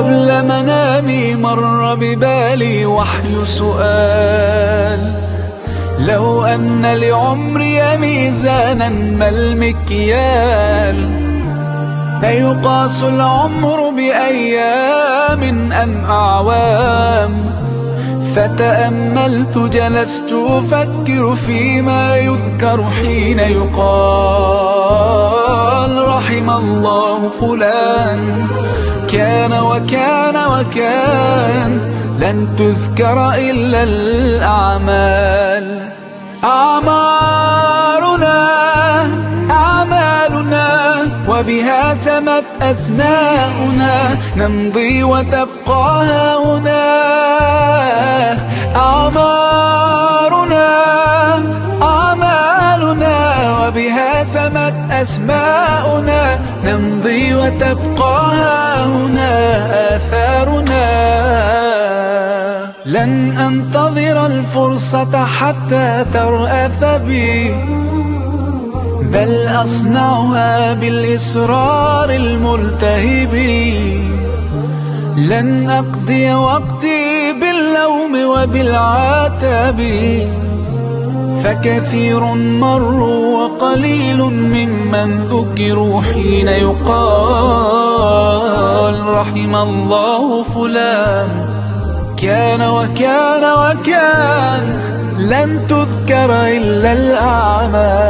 قبل منامي مر ببالي وحي سؤال: لو أن لعمري ميزانا ما المكيال؟ أيقاس العمر بأيام أم أعوام؟ فتأملت جلست أفكر فيما يذكر حين يقال: رحم الله فلان كان وكان وكان. لن تذكر إلا الأعمال. أعمالنا وبها سمت أسماؤنا، نمضي وتبقى هنا. أعمالنا وبها سمت أسماؤنا، نمضي وتبقى هنا آثارنا. لن أنتظر الفرصة حتى ترأف بي، بل أصنعها بالإصرار الملتهب. لن أقضي وقتي باللوم وبالعتاب، فكثير مروا وقليل ممن ذكروا حين يقال: رحم الله فلان كان وكان وكان. لن تذكر إلا الأعمال.